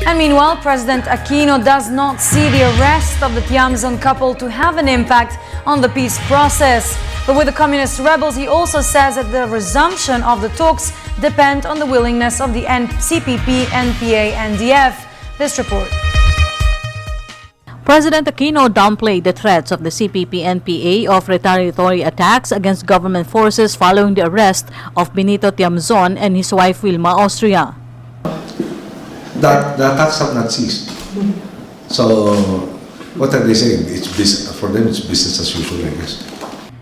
And meanwhile, President Aquino does not see the arrest of the Tiamzon couple to have an impact on the peace process. But with the communist rebels, he also says that the resumption of the talks depend on the willingness of the CPP, NPA, NDF. This report. President Aquino downplayed the threats of the CPP-NPA of retaliatory attacks against government forces following the arrest of Benito Tiamzon and his wife Wilma Austria. The attacks have not ceased. So, what are they saying? For them, it's business as usual, I guess.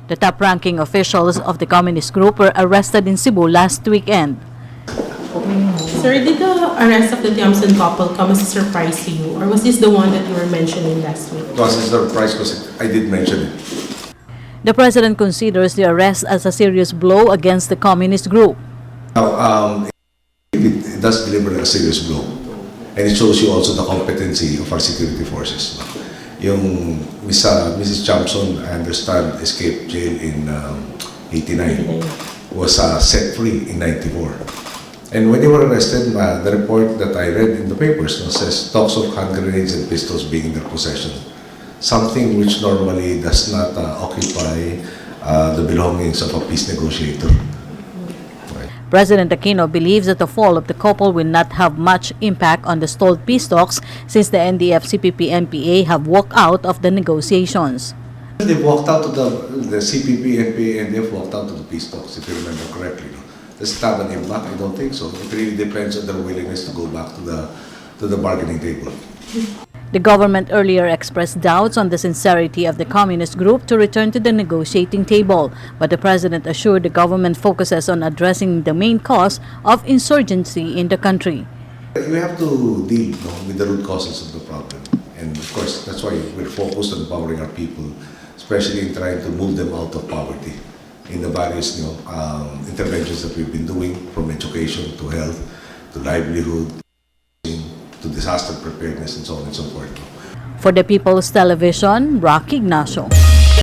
The top-ranking officials of the communist group were arrested in Cebu last weekend. Sir, did the arrest of the Tiamzon couple come as a surprise to you, or was this the one that you were mentioning last week? It was a surprise because I did mention it. The president considers the arrest as a serious blow against the communist group. Now, it does deliver a serious blow. And it shows you also the competency of our security forces. Yung Mrs. Tiamzon, I understand, escaped jail in 89, was set free in 94. And when they were arrested, the report that I read in the papers says talks of hand grenades and pistols being in their possession. Something which normally does not occupy the belongings of a peace negotiator. Right. President Aquino believes that the fall of the couple will not have much impact on the stalled peace talks since the NDF, CPP, NPA have walked out of the negotiations. They walked out of the CPP, NPA, NDF walked out of the peace talks, if you remember correctly. Does it have an impact? I don't think so. It really depends on their willingness to go back to the bargaining table. The government earlier expressed doubts on the sincerity of the communist group to return to the negotiating table, but the president assured the government focuses on addressing the main cause of insurgency in the country. We have to deal with the root causes of the problem. And of course, that's why we're focused on empowering our people, especially in trying to move them out of poverty in the various interventions that we've been doing, from education to health, to livelihood, to disaster preparedness, and so on and so forth. For the People's Television, Ignacio.